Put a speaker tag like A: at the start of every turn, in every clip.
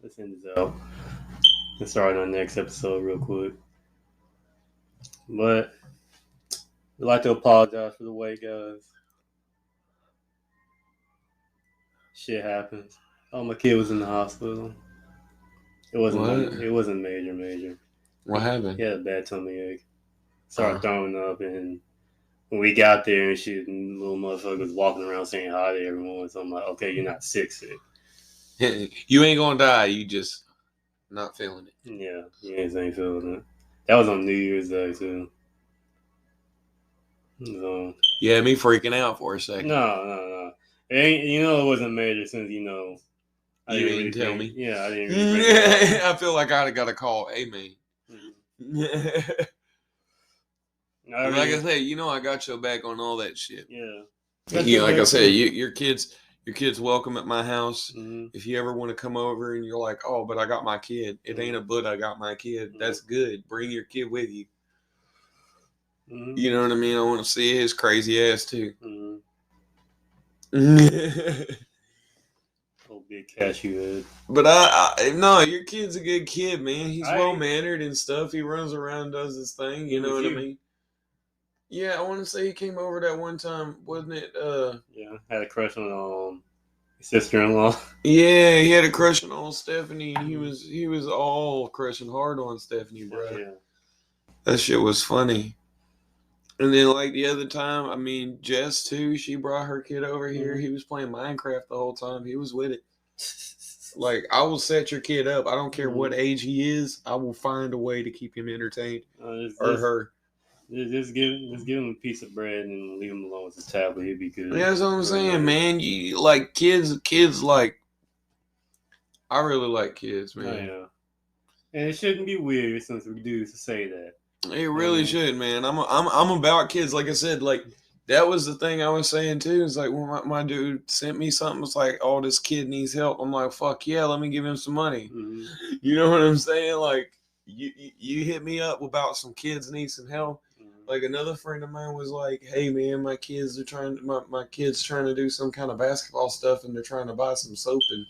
A: let's end this out and start our next episode real quick. But we'd like to apologize for the wait, guys. Shit happens. Oh, my kid was in the hospital. It wasn't major.
B: What happened?
A: He had a bad tummy ache. Started throwing up, and when we got there and shit, and little motherfucker was walking around saying hi to everyone. So I'm like, okay, you're not sick.
B: You ain't gonna die. You just not feeling it.
A: Yeah, you ain't feeling it. That was on New Year's Day too. So,
B: yeah, me freaking out for a second.
A: No. It ain't, it wasn't major since,
B: you didn't tell me.
A: Yeah, I didn't really
B: I feel like I'd got a call. Hey, man.
A: Mm-hmm.
B: Like I said, I got your back on all that shit.
A: Yeah.
B: Like I said, your kids welcome at my house.
A: Mm-hmm.
B: If you ever want to come over and you're like, oh, but I got my kid. It ain't a but I got my kid.
A: Mm-hmm.
B: That's good. Bring your kid with you.
A: Mm-hmm.
B: You know what I mean? I want to see his crazy ass too.
A: Mm-hmm. Oh, big cashew head.
B: But no, your kid's a good kid, man. He's well mannered and stuff. He runs around and does his thing. You know what I mean? Yeah, I want to say he came over that one time, wasn't it?
A: Yeah, had a crush on his sister-in-law.
B: Yeah, he had a crush on Stephanie. He was all crushing hard on Stephanie, bro.
A: Yeah.
B: That shit was funny. And then, like, the other time, I mean, Jess, too, she brought her kid over here. He was playing Minecraft the whole time. He was with it. Like, I will set your kid up. I don't care what age he is. I will find a way to keep him entertained. Or her.
A: Just give him a piece of bread and leave him alone with the tablet. He'd be good.
B: Yeah, that's what I'm saying, man. You, like, kids, like, I really like kids, man.
A: Oh, yeah. And it shouldn't be weird since we do to say that.
B: It really should, man. I'm about kids. Like I said, like that was the thing I was saying too. It's like when my dude sent me something, it's like, oh, this kid needs help. I'm like, fuck yeah, let me give him some money.
A: Mm-hmm.
B: You know what I'm saying? Like you hit me up about some kids need some help. Mm-hmm. Like another friend of mine was like, hey man, my kids trying to do some kind of basketball stuff and they're trying to buy some soap and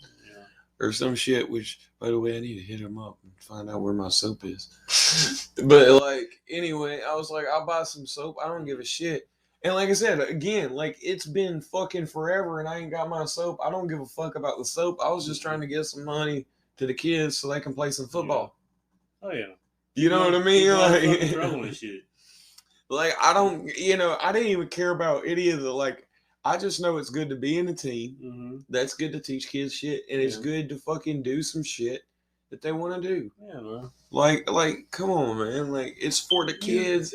B: or some shit, which, by the way, I need to hit him up and find out where my soap is. But, like, anyway, I was like, I'll buy some soap. I don't give a shit. And like I said, again, like, it's been fucking forever and I ain't got my soap. I don't give a fuck about the soap. I was just trying to give some money to the kids so they can play some football.
A: Yeah. Oh, yeah.
B: You know what I mean?
A: Like, trouble and shit.
B: Like, I don't, I didn't even care about any of the, like, I just know it's good to be in a team.
A: Mm-hmm.
B: That's good to teach kids shit, and it's good to fucking do some shit that they want to do.
A: Yeah, man.
B: Like, come on, man. Like, it's for the kids.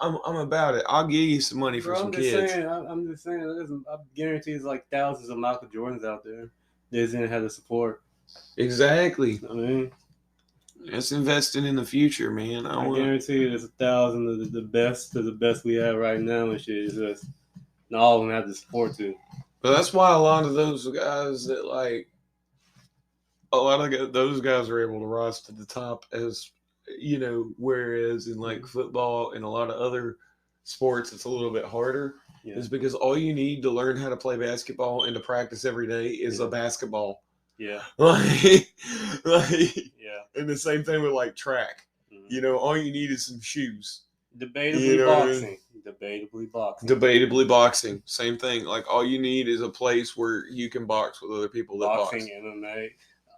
B: I'm about it. I'll give you some money for some kids.
A: I'm just saying. I guarantee there's like thousands of Michael Jordans out there that didn't have the support.
B: Exactly.
A: I mean,
B: it's investing in the future, man.
A: I guarantee there's 1,000 of the best we have right now and shit. It's just. And all of them have the support too.
B: But that's why a lot of those guys that those guys are able to rise to the top as, whereas in like football and a lot of other sports, it's a little bit harder. Yeah. Is because all you need to learn how to play basketball and to practice every day is a basketball.
A: Yeah.
B: And the same thing with like track.
A: Mm-hmm.
B: All you need is some shoes.
A: Debatably boxing.
B: Debatably boxing. Same thing. Like all you need is a place where you can box with other people that box.
A: Boxing, MMA.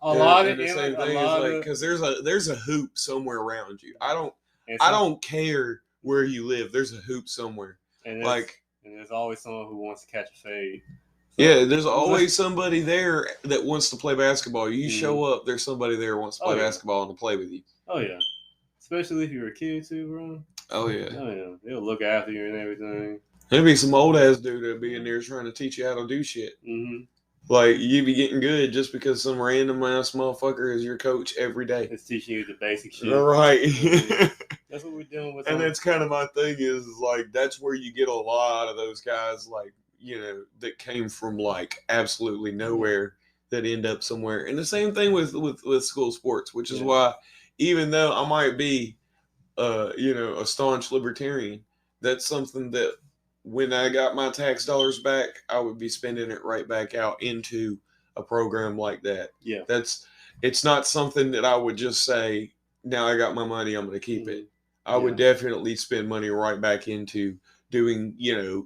B: The same thing is like because there's a hoop somewhere around you. I don't care where you live. There's a hoop somewhere.
A: And there's always someone who wants to catch a fade.
B: So, yeah, there's always somebody there that wants to play basketball. You show up, there's somebody there who wants to play basketball and to play with you.
A: Oh yeah. Especially if you're a kid too, bro.
B: Oh yeah.
A: They'll look after you and everything.
B: There'll be some old ass dude that'll be in there trying to teach you how to do shit.
A: Mm-hmm.
B: Like you be getting good just because some random ass motherfucker is your coach every day.
A: It's teaching you the basic shit.
B: Right.
A: That's what we're doing with.
B: And that's kind of my thing is like that's where you get a lot of those guys like that came from like absolutely nowhere that end up somewhere. And the same thing with school sports, which is why even though I might be a staunch libertarian, that's something that when I got my tax dollars back, I would be spending it right back out into a program like that.
A: Yeah.
B: it's not something that I would just say, now I got my money, I'm going to keep it. I would definitely spend money right back into doing,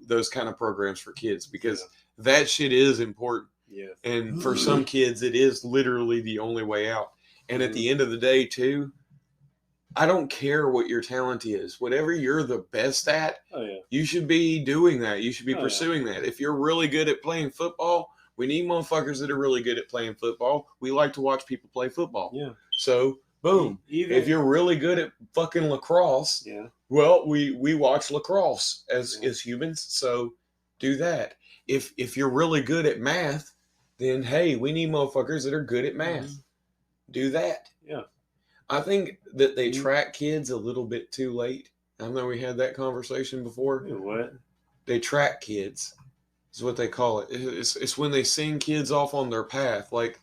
B: those kind of programs for kids, because that shit is important.
A: Yes.
B: And for some kids, it is literally the only way out. And at the end of the day, too, I don't care what your talent is. Whatever you're the best at, you should be doing that. You should be pursuing that. If you're really good at playing football, we need motherfuckers that are really good at playing football. We like to watch people play football.
A: Yeah.
B: So, boom. If you're really good at fucking lacrosse, well, we watch lacrosse as humans. So, do that. If you're really good at math, then, hey, we need motherfuckers that are good at math. Do that.
A: Yeah.
B: I think that they track kids a little bit too late. I know we had that conversation before.
A: What?
B: They track kids is what they call it. It's when they send kids off on their path. Like,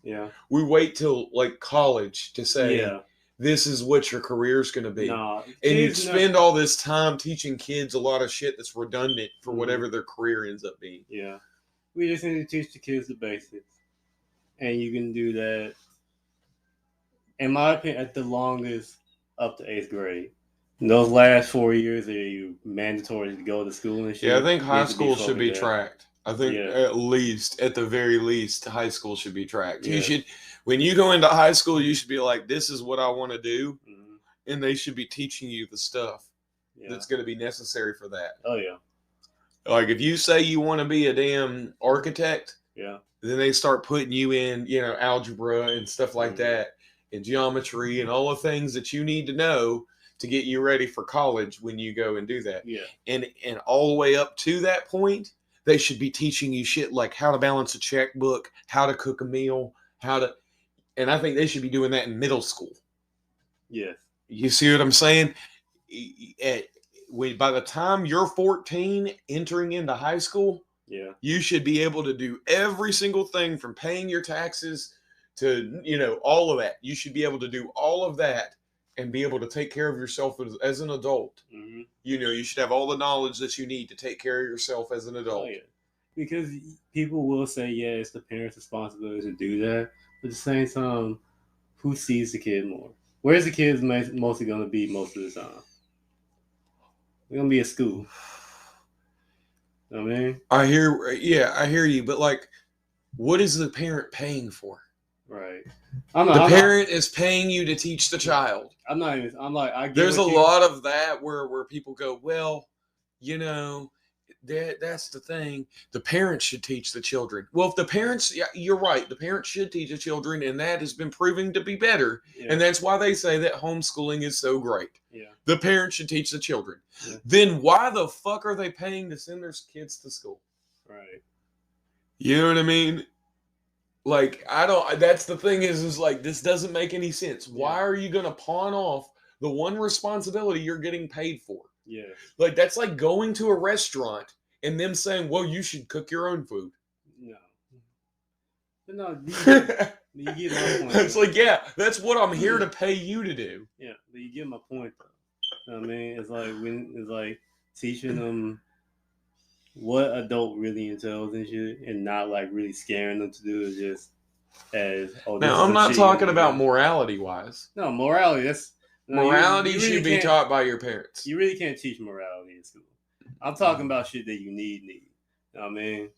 B: we wait till like college to say, this is what your career's going to be. And you spend all this time teaching kids a lot of shit that's redundant for whatever their career ends up being.
A: Yeah. We just need to teach the kids the basics. And you can do that, in my opinion, at the longest, up to 8th grade. In those last 4 years, are you mandatory to go to school and shit?
B: Yeah, I think high school should be tracked. I think at the very least, high school should be tracked. You should, when you go into high school, you should be like, this is what I want to do. And they should be teaching you the stuff that's going to be necessary for that.
A: Oh, yeah.
B: Like, if you say you want to be a damn architect,
A: then
B: they start putting you in, algebra and stuff like that, and geometry and all the things that you need to know to get you ready for college when you go and do that.
A: Yeah.
B: And all the way up to that point, they should be teaching you shit like how to balance a checkbook, how to cook a meal, and I think they should be doing that in middle school.
A: Yes.
B: You see what I'm saying? By the time you're 14 entering into high school, you should be able to do every single thing from paying your taxes to, all of that. You should be able to do all of that and be able to take care of yourself as an adult. You should have all the knowledge that you need to take care of yourself as an adult.
A: Because people will say, it's the parents' responsibility to do that. But at the same time, who sees the kid more? Where's the kids mostly going to be most of the time? They're going to be at school. You know what I mean? I
B: hear you. But, like, what is the parent paying for?
A: Right.
B: The parent is paying you to teach the child.
A: There's
B: a lot of that where people go, well, that's the thing. The parents should teach the children. Well, if the parents, you're right. The parents should teach the children, and that has been proving to be better. And that's why they say that homeschooling is so great. The parents should teach the children. Then why the fuck are they paying to send their kids to school?
A: Right.
B: You know what I mean? Like, that's the thing is like, this doesn't make any sense. Why are you going to pawn off the one responsibility you're getting paid for?
A: Yeah.
B: Like, that's like going to a restaurant and them saying, well, you should cook your own food.
A: No. But no, you get my point.
B: It's like, that's what I'm here to pay you to do.
A: Yeah, but you get my point, though. You know what I mean? It's like teaching them what adult really entails and shit, and not like really scaring them to do it just as.
B: Now, I'm not talking about morality wise.
A: No, morality.
B: Morality you really should be taught by your parents.
A: You really can't teach morality in school. I'm talking about shit that you need. You know what I mean?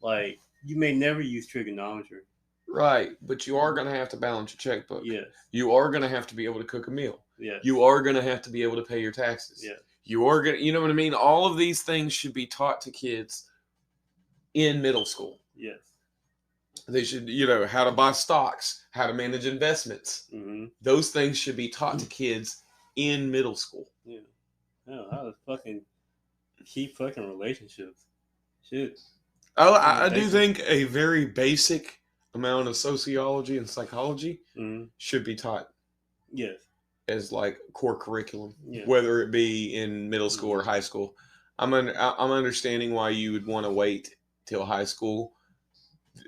A: Like, you may never use trigonometry.
B: Right, but you are going to have to balance your checkbook.
A: Yes.
B: You are going to have to be able to cook a meal.
A: Yes.
B: You are going to have to be able to pay your taxes.
A: Yes.
B: You are going to, you know what I mean? All of these things should be taught to kids in middle school.
A: Yes.
B: They should, how to buy stocks, how to manage investments. Those things should be taught to kids in middle school.
A: Yeah. How to fucking keep fucking relationships. Shit.
B: I do think a very basic amount of sociology and psychology should be taught.
A: Yes.
B: As like core curriculum, whether it be in middle school or high school. I'm understanding why you would want to wait till high school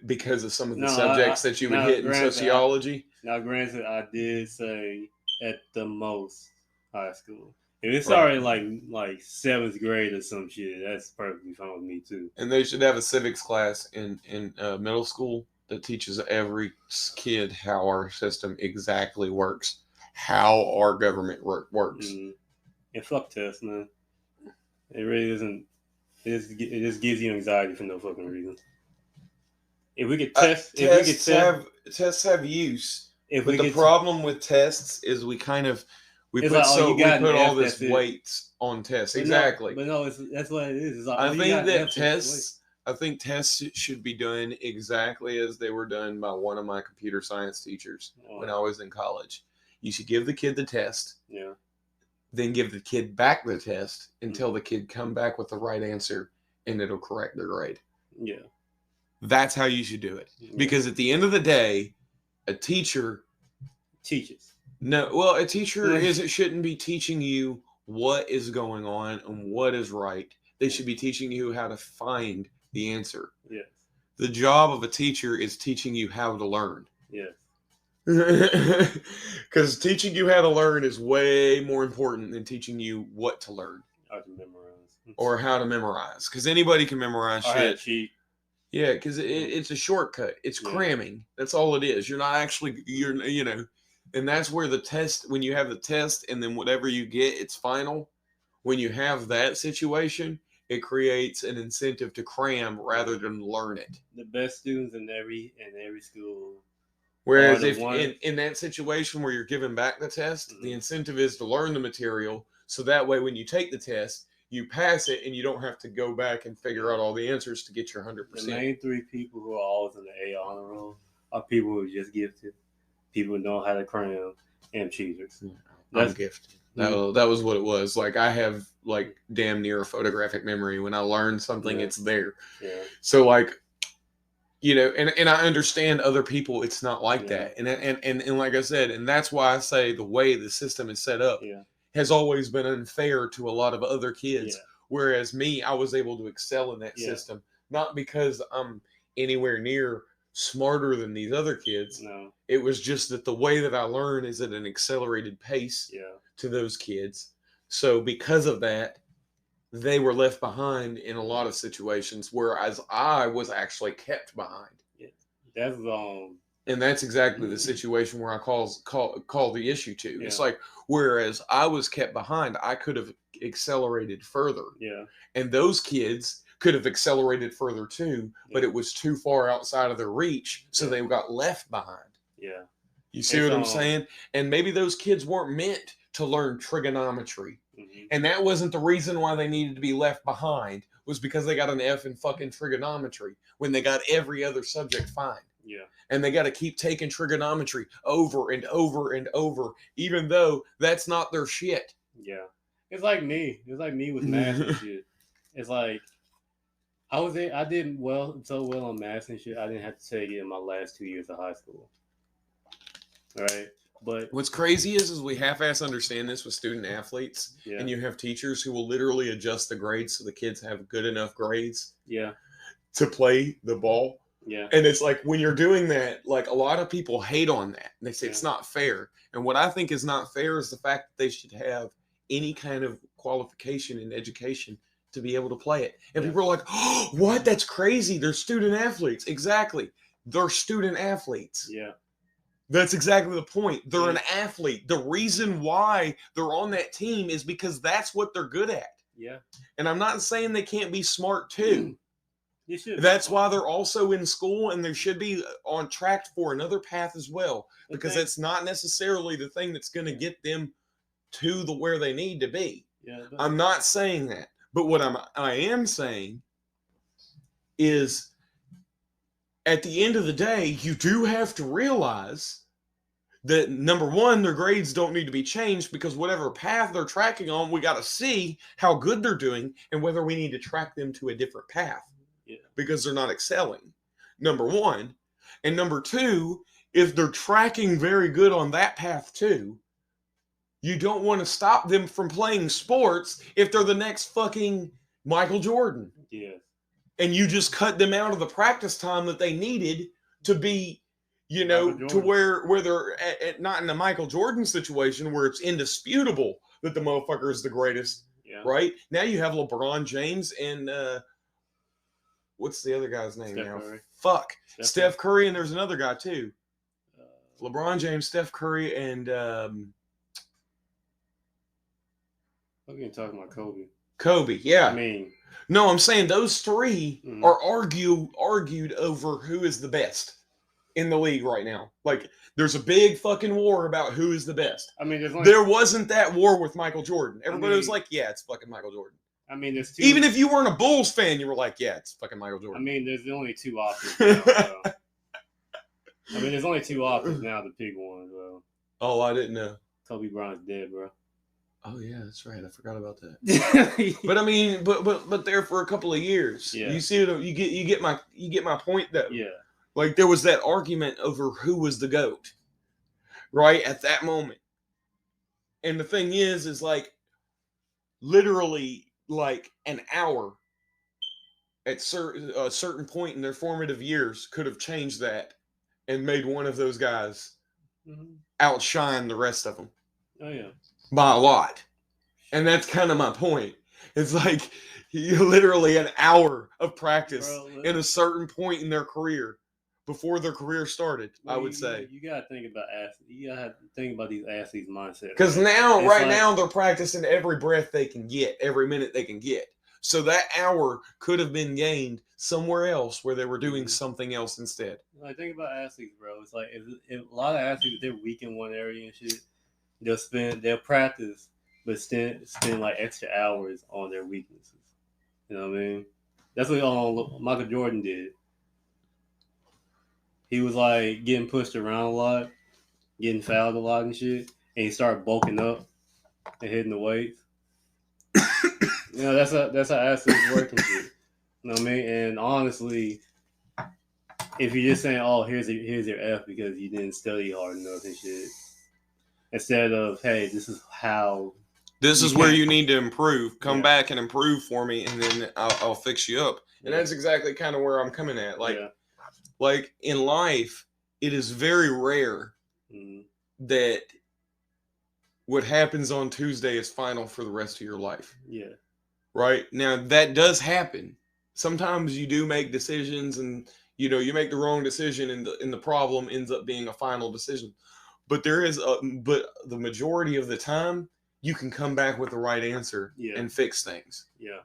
B: because of some of the subjects that you would hit in sociology. Granted,
A: I did say at the most high school. If it's already like 7th grade or some shit, that's perfectly fine with me too.
B: And they should have a civics class in middle school that teaches every kid how our system exactly works, how our government works.
A: Mm. And fuck tests, man. It really isn't. It just gives you anxiety for no fucking reason. If we could test,
B: Tests have use,
A: if
B: but
A: we
B: the
A: could,
B: problem with tests is we
A: it's like, oh, you got an
B: put all
A: F,
B: this
A: that's it.
B: weight on tests.
A: But
B: Exactly.
A: No, that's what it is. It's like,
B: I
A: oh, you
B: think
A: got
B: that
A: an F,
B: tests. I think tests should be done exactly as they were done by one of my computer science teachers when I was in college. You should give the kid the test.
A: Yeah.
B: Then give the kid back the test until the kid come back with the right answer, and it'll correct their grade.
A: Yeah.
B: That's how you should do it. Yeah. Because at the end of the day, a teacher
A: teaches.
B: A teacher shouldn't be teaching you what is going on and what is right. They should be teaching you how to find the answer.
A: Yes.
B: The job of a teacher is teaching you how to learn.
A: Yes.
B: Because teaching you how to learn is way more important than teaching you what to learn.
A: How to memorize.
B: Or how to memorize. Because anybody can memorize shit. Yeah, because it's a shortcut. It's cramming. That's all it is. You're not actually, and that's where the test, when you have the test and then whatever you get, it's final. When you have that situation, it creates an incentive to cram rather than learn it.
A: The best students in every school.
B: Whereas if in that situation where you're giving back the test, the incentive is to learn the material. So that way, when you take the test, you pass it and you don't have to go back and figure out all the answers to get your 100%.
A: The main three people who are always in the A honor roll are people who are just gifted, people who know how to cram, and cheaters.
B: I'm gifted. That was what it was. Like, I have like damn near a photographic memory. When I learn something, it's there.
A: Yeah.
B: So like, and I understand other people, it's not like that. And like I said, and that's why I say the way the system is set up has always been unfair to a lot of other kids. Yeah. Whereas me, I was able to excel in that system, not because I'm anywhere near smarter than these other kids.
A: No.
B: It was just that the way that I learn is at an accelerated pace to those kids. So because of that, they were left behind in a lot of situations, whereas I was actually kept behind.
A: Yeah. That's
B: and that's exactly the situation where I call the issue to. Yeah. It's like, whereas I was kept behind, I could have accelerated further.
A: Yeah.
B: And those kids could have accelerated further too, but it was too far outside of their reach, so they got left behind.
A: Yeah.
B: You see what I'm saying? And maybe those kids weren't meant to learn trigonometry. Mm-hmm. And that wasn't the reason why they needed to be left behind, was because they got an F in fucking trigonometry when they got every other subject fine.
A: Yeah.
B: And they got to keep taking trigonometry over and over and over, even though that's not their shit.
A: Yeah. It's like me. It's like me with math and shit. It's like I did so well on math and shit, I didn't have to take it in my last 2 years of high school. All right. But
B: what's crazy is we half-ass understand this with student athletes, and you have teachers who will literally adjust the grades so the kids have good enough grades to play the ball.
A: Yeah.
B: And it's like, when you're doing that, like, a lot of people hate on that. And they say it's not fair. And what I think is not fair is the fact that they should have any kind of qualification in education to be able to play it. And people are like, oh, what? That's crazy. They're student athletes. Exactly. They're student athletes.
A: Yeah.
B: That's exactly the point. They're an athlete. The reason why they're on that team is because that's what they're good at.
A: Yeah.
B: And I'm not saying they can't be smart too.
A: You should.
B: That's why they're also in school, and they should be on track for another path as well, because it's not necessarily the thing that's going to get them to where they need to be.
A: Yeah.
B: I'm not saying that. But what I am saying is, at the end of the day, you do have to realize that, number one, their grades don't need to be changed, because whatever path they're tracking on, we got to see how good they're doing and whether we need to track them to a different path because they're not excelling, number one. And number two, if they're tracking very good on that path too, you don't want to stop them from playing sports if they're the next fucking Michael Jordan.
A: Yeah.
B: And you just cut them out of the practice time that they needed to be, to where they're not in a Michael Jordan situation where it's indisputable that the motherfucker is the greatest, right? Now you have LeBron James and what's the other guy's name
A: Steph
B: now?
A: Curry.
B: Fuck.
A: Steph
B: Steph Curry, and there's another guy too.
A: Uh,
B: LeBron James, Steph Curry, and
A: what are you talking about, Kobe?
B: Kobe. Yeah.
A: I mean,
B: no, I'm saying those three
A: Mhm.
B: are argued over who is the best in the league right now. Like, there's a big fucking war about who is the best.
A: I mean,
B: There wasn't that war with Michael Jordan. Everybody was
A: mean-
B: like, yeah, it's fucking Michael Jordan.
A: I mean, there's two.
B: Even if you weren't a Bulls fan, you were like, yeah, it's fucking Michael
A: I
B: Jordan.
A: mean, there's only two options now. So. I mean, there's only two options now to pick one. So.
B: Oh, I didn't know.
A: Kobe Bryant's dead, bro.
B: Oh yeah, that's right. I forgot about that. But I mean, but there for a couple of years.
A: Yeah.
B: You see, you get my point though.
A: Yeah.
B: Like, there was that argument over who was the GOAT, right at that moment. And the thing is like, literally, like an hour at a certain point in their formative years could have changed that and made one of those guys outshine the rest of them.
A: Oh yeah.
B: By a lot. And that's kind of my point. It's like, literally an hour of practice in a certain point in their career before their career started, I would say.
A: You gotta think about athletes. You gotta think about these athletes' mindset.
B: Because now they're practicing every breath they can get, every minute they can get. So that hour could have been gained somewhere else where they were doing something else instead.
A: Like, think about athletes, bro. It's like if a lot of athletes, they're weak in one area and shit, they'll practice, but spend like extra hours on their weaknesses. You know what I mean? That's what Michael Jordan did. He was like getting pushed around a lot, getting fouled a lot and shit, and he started bulking up and hitting the weights. You know, that's how athletes work and shit. You know what I mean? And honestly, if you're just saying, "Oh, here's your F" because you didn't study hard enough and shit, instead of, "Hey, this is how."
B: This is where you need to improve. Come back and improve for me, and then I'll fix you up. And that's exactly kind of where I'm coming at. Like in life, it is very rare that what happens on Tuesday is final for the rest of your life.
A: Yeah.
B: Right? Now, that does happen. Sometimes you do make decisions, and you make the wrong decision, and the problem ends up being a final decision. But but the majority of the time, you can come back with the right answer and fix things.
A: Yeah.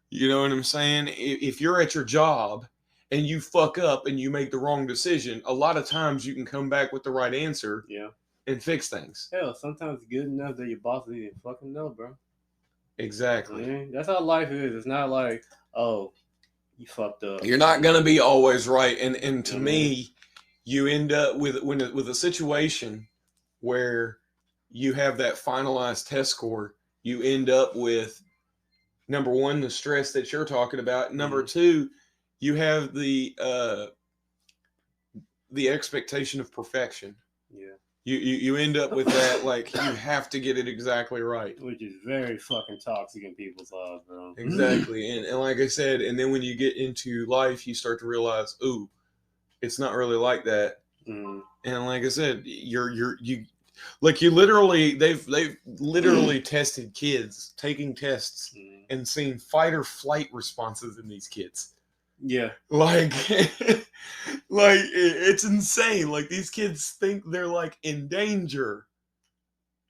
B: You know what I'm saying? If you're at your job and you fuck up and you make the wrong decision, a lot of times you can come back with the right answer and fix things.
A: Hell, sometimes it's good enough that your boss doesn't even fucking know, bro.
B: Exactly.
A: Yeah, that's how life is. It's not like, oh, you fucked up.
B: You're not going to be always right. And to me, you end up with a situation where you have that finalized test score. You end up with, number one, the stress that you're talking about. Number two, you have the expectation of perfection.
A: Yeah.
B: You end up with that, like, you have to get it exactly right.
A: Which is very fucking toxic in people's lives, bro.
B: Exactly. And like I said, and then when you get into life, you start to realize, ooh, it's not really like that. And like I said, they've literally tested kids, taking tests and seen fight or flight responses in these kids.
A: Yeah.
B: Like it's insane. Like, these kids think they're like in danger.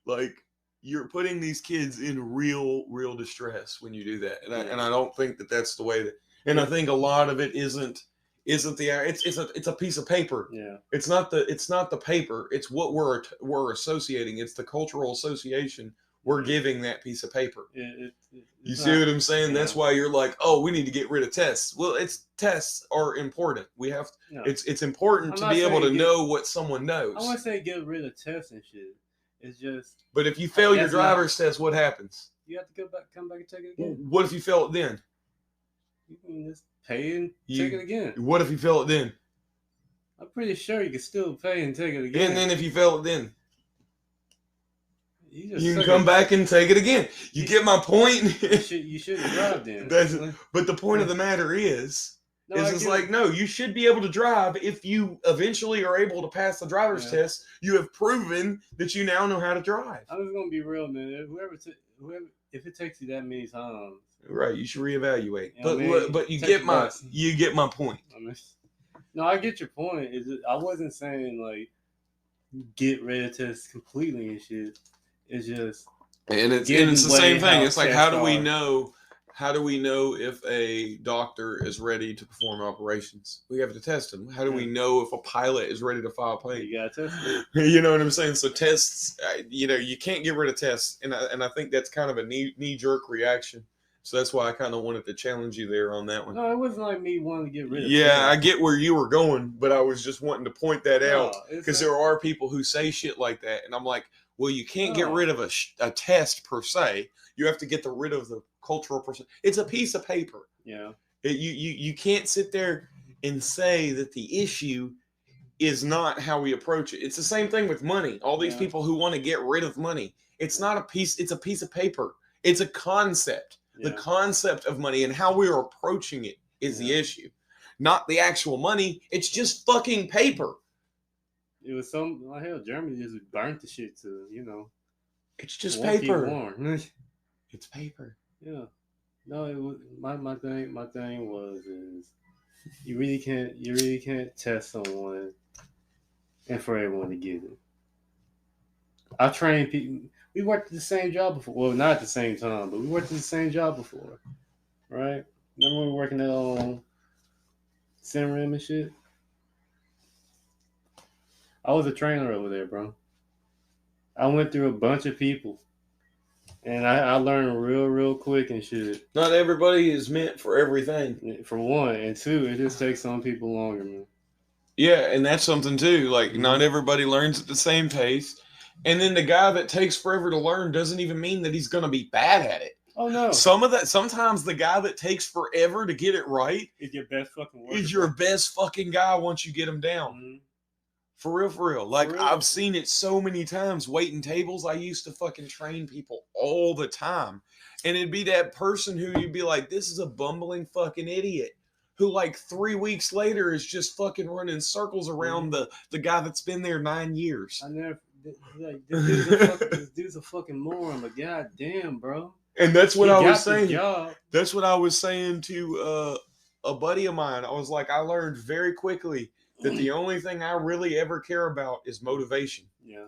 B: Like, you're putting these kids in real distress when you do that. And I don't think that that's the way that, and I think a lot of it isn't it's a piece of paper.
A: Yeah.
B: It's not the paper. It's what we're associating. It's the cultural association we're giving that piece of paper. You see what I'm saying? Yeah. That's why you're like, oh, we need to get rid of tests. Well, tests are important. We have it's important to be able to know what someone knows.
A: I want to say get rid of tests and shit. It's just.
B: But if you fail your driver's test, what happens?
A: You have to come back and take it again.
B: What if you fail it then?
A: You can just pay and take it again.
B: What if you fail it then?
A: I'm pretty sure you can still pay and take it again.
B: And then if you fail it then?
A: You
B: can come back and take it again. You get my point?
A: You shouldn't drive then.
B: But the point of the matter is you should be able to drive if you eventually are able to pass the driver's test. You have proven that you now know how to drive.
A: I'm just gonna be real, man. Whoever if it takes you that many times
B: Right, you should reevaluate.
A: You know what I mean?
B: But you
A: Take
B: get
A: advice.
B: my point.
A: I mean, no, I get your point. I wasn't saying like get rid of tests completely and shit. It's just
B: And it's
A: getting
B: the same
A: way
B: thing.
A: how
B: It's like
A: tests
B: how do we
A: are.
B: know if a doctor is ready to perform operations? We have to test them. How do we know if a pilot is ready to fly a plane?
A: You gotta test it.
B: You know what I'm saying? So tests, you can't get rid of tests, and I think that's kind of a knee jerk reaction. So that's why I kind of wanted to challenge you there on that one.
A: No, it wasn't like me wanting to get rid of
B: Yeah, I
A: tests.
B: get where you were going, but I was just wanting to point that out because
A: like,
B: there are people who say shit like that, and I'm like, well, you can't get rid of a test per se. You have to get rid of the cultural person. It's a piece of paper.
A: Yeah.
B: You can't sit there and say that the issue is not how we approach it. It's the same thing with money. All these people who want to get rid of money. It's not a piece. It's a piece of paper. It's a concept. Yeah. The concept of money and how we're approaching it is the issue, not the actual money. It's just fucking paper.
A: It was hell. Germany just burnt the shit to
B: It's just paper. It's paper.
A: Yeah. No, it was my thing. My thing was you really can't test someone and for everyone to get it. I trained people. We worked at the same job before. Well, not at the same time, but we worked at the same job before, right? Remember when we were working at Simrim and shit? I was a trainer over there, bro. I went through a bunch of people, and I learned real quick and shit.
B: Not everybody is meant for everything.
A: For one, and two, it just takes some people longer, man.
B: Yeah, and that's something too. Like, not everybody learns at the same pace. And then the guy that takes forever to learn doesn't even mean that he's going to be bad at it.
A: Oh no!
B: Sometimes the guy that takes forever to get it right
A: is your best fucking worker.
B: Is your best fucking guy once you get him down.
A: Mm-hmm.
B: For real. Like, I've seen it so many times waiting tables. I used to fucking train people all the time. And it'd be that person who you'd be like, this is a bumbling fucking idiot. Who like 3 weeks later is just fucking running circles around the guy that's been there 9 years.
A: I never this dude's a fucking moron, but goddamn, bro.
B: And that's what I was saying. That's what I was saying to a buddy of mine. I was like, I learned very quickly that the only thing I really ever care about is motivation.
A: Yeah.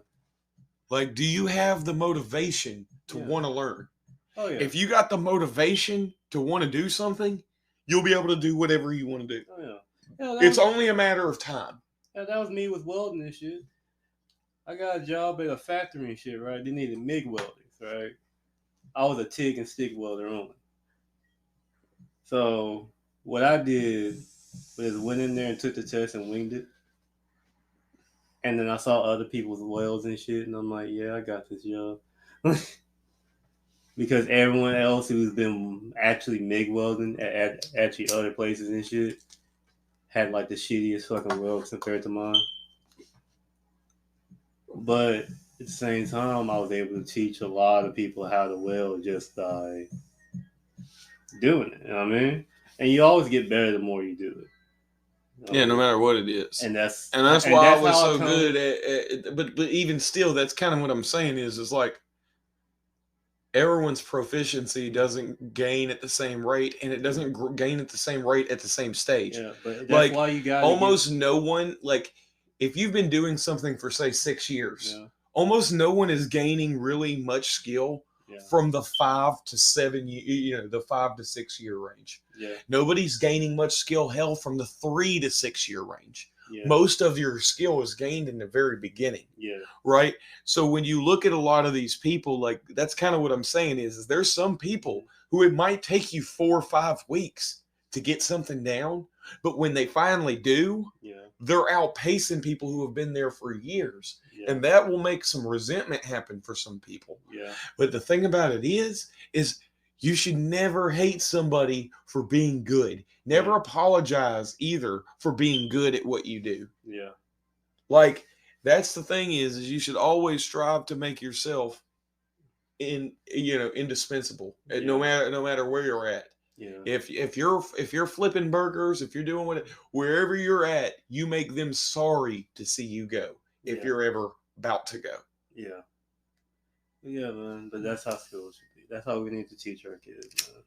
B: Like, do you have the motivation to want to learn?
A: Oh yeah.
B: If you got the motivation to want to do something, you'll be able to do whatever you want to do.
A: Oh yeah.
B: It's only a matter of time.
A: Yeah, that was me with welding and shit. I got a job at a factory and shit, right? They needed MIG welders, right? I was a TIG and stick welder only. So what I did was went in there and took the test and winged it. And then I saw other people's welds and shit, and I'm like, yeah, I got this job. Because everyone else who's been actually MIG welding at actually other places and shit had like the shittiest fucking welds compared to mine. But at the same time, I was able to teach a lot of people how to weld just by doing it. You know what I mean? And you always get better the more you do it.
B: Yeah, no matter what it is.
A: And that's
B: why I was so good at but even still, that's kind of what I'm saying is like everyone's proficiency doesn't gain at the same rate, and it doesn't gain at the same rate at the same stage.
A: Yeah, but that's why you got
B: almost no one, like, if you've been doing something for, say, 6 years, almost no one is gaining really much skill from the 5 to 7, the 5 to 6 year range.
A: Yeah.
B: Nobody's gaining much skill, from the 3 to 6 year range.
A: Yeah.
B: Most of your skill is gained in the very beginning.
A: Yeah.
B: Right? So when you look at a lot of these people, like, that's kind of what I'm saying is there's some people who it might take you 4 or 5 weeks to get something down, but when they finally do, they're outpacing people who have been there for years. Yeah. And that will make some resentment happen for some people.
A: Yeah.
B: But the thing about it is you should never hate somebody for being good. Never apologize either for being good at what you do.
A: Yeah.
B: Like, that's the thing is you should always strive to make yourself indispensable. No matter where you're at.
A: Yeah.
B: If you're flipping burgers, if you're doing wherever you're at, you make them sorry to see you go if you're ever about to go.
A: Yeah. Yeah, man. But that's how schools should be. That's how we need to teach our kids, man.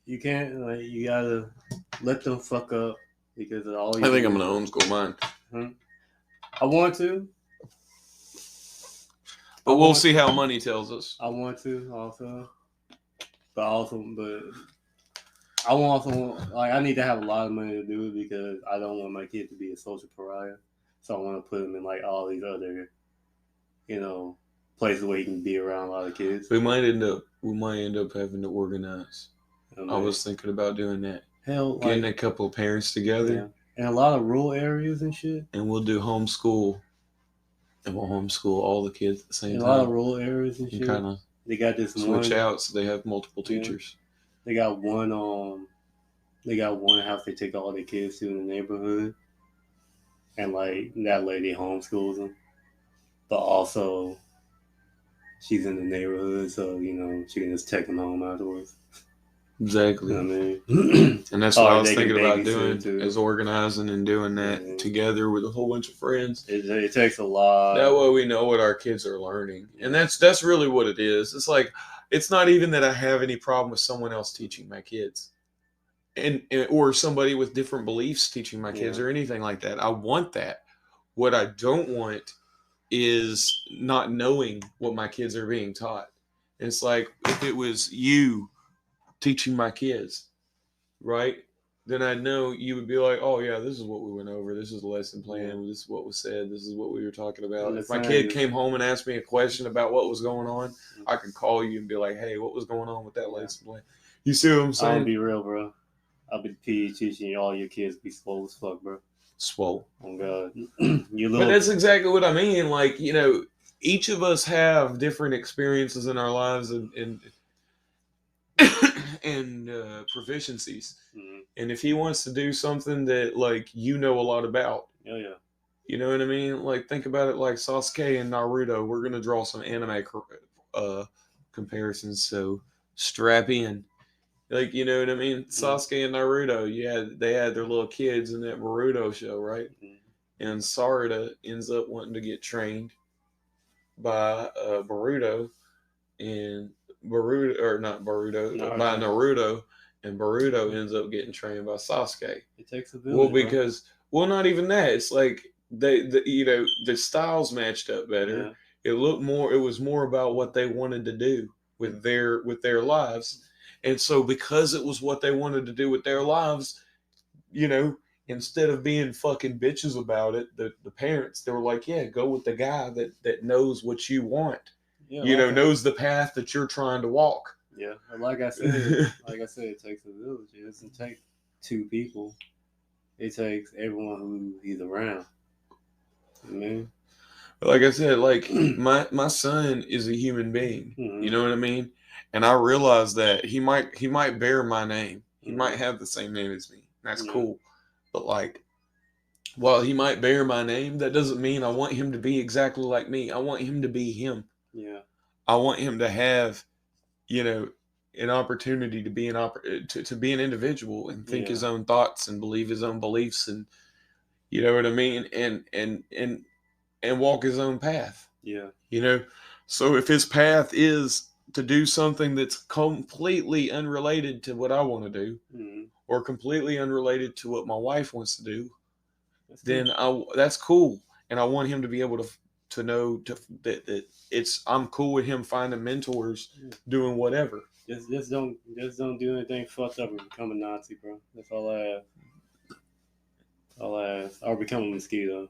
A: You can't, like, you gotta let them fuck up because of all.
B: I think I'm gonna homeschool mine.
A: I want to,
B: but we'll see how money tells us.
A: I want to also, but I also like I need to have a lot of money to do it because I don't want my kid to be a social pariah. So I want to put him in like all these other, places where he can be around a lot of kids.
B: We might end up having to organize. I was thinking about doing that.
A: Hell,
B: getting a couple of parents together,
A: in a lot of rural areas and shit.
B: And we'll do homeschool, and we'll homeschool all the kids at the same time.
A: In a lot of rural areas and shit.
B: Kind of
A: they got this
B: switch out so they have multiple teachers.
A: They got one house they take all their kids to in the neighborhood, and like that lady homeschools them, but also she's in the neighborhood, so she can just take them home afterwards.
B: Exactly.
A: You know what I
B: mean? And that's what I was thinking about doing, is organizing and doing that together with a whole bunch of friends.
A: It takes a lot.
B: That way we know what our kids are learning. And that's really what it is. It's like, it's not even that I have any problem with someone else teaching my kids. And or somebody with different beliefs teaching my kids or anything like that. I want that. What I don't want is not knowing what my kids are being taught. It's like, if it was you teaching my kids, right? Then I know you would be like, oh yeah, this is what we went over. This is the lesson plan. This is what was said. This is what we were talking about. If my kid came home and asked me a question about what was going on, I could call you and be like, hey, what was going on with that lesson plan? You see what I'm saying?
A: I'll be real, bro. I'll be teaching all your kids be swole as fuck, bro.
B: Swole.
A: Oh God.
B: But that's exactly what I mean. Like, each of us have different experiences in our lives and proficiencies. Mm-hmm. And if he wants to do something that a lot about, you know what I mean? Like, think about it like Sasuke and Naruto. We're gonna draw some anime comparisons, so strap in. Like, you know what I mean? Mm-hmm. Sasuke and Naruto, they had their little kids in that Boruto show, right? Mm-hmm. And Sarada ends up wanting to get trained by Boruto, and by Naruto, and Boruto ends up getting trained by Sasuke.
A: It takes a village.
B: Not even that. It's like the styles matched up better. Yeah. It was more about what they wanted to do with their lives. And so because it was what they wanted to do with their lives, instead of being fucking bitches about it, the parents, they were like, yeah, go with the guy that knows what you want. Yeah, knows the path that you're trying to walk.
A: Yeah, but like I said, it takes a village. It doesn't take two people. It takes everyone who he's around. Man,
B: like I said, like my son is a human being. Mm-hmm. You know what I mean? And I realize that he might bear my name. He might have the same name as me. That's cool. But while he might bear my name, that doesn't mean I want him to be exactly like me. I want him to be him.
A: Yeah.
B: I want him to have, an opportunity to be to be an individual and think his own thoughts and believe his own beliefs, and you know what I mean, and walk his own path.
A: Yeah.
B: So if his path is to do something that's completely unrelated to what I want to do, mm-hmm. or completely unrelated to what my wife wants to do, that's cool. And I want him to be able to know that I'm cool with him finding mentors, doing whatever.
A: Just don't do anything fucked up and become a Nazi, bro. That's all I ask. Or become a mosquito.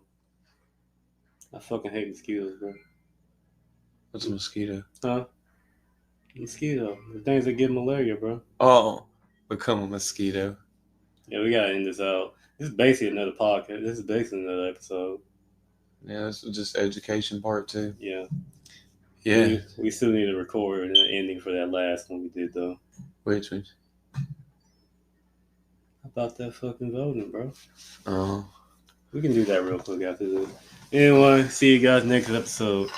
A: I fucking hate mosquitoes, bro.
B: What's a mosquito?
A: Huh? Mosquito. The things that give malaria, bro.
B: Oh, become a mosquito.
A: Yeah, we gotta end this out. This is basically another podcast. This is basically another episode.
B: Yeah, this is just education part 2.
A: Yeah.
B: Yeah.
A: We still need to record an ending for that last one we did, though.
B: Which one?
A: About that fucking voting, bro.
B: Oh.
A: We can do that real quick after this. Anyway, see you guys next episode.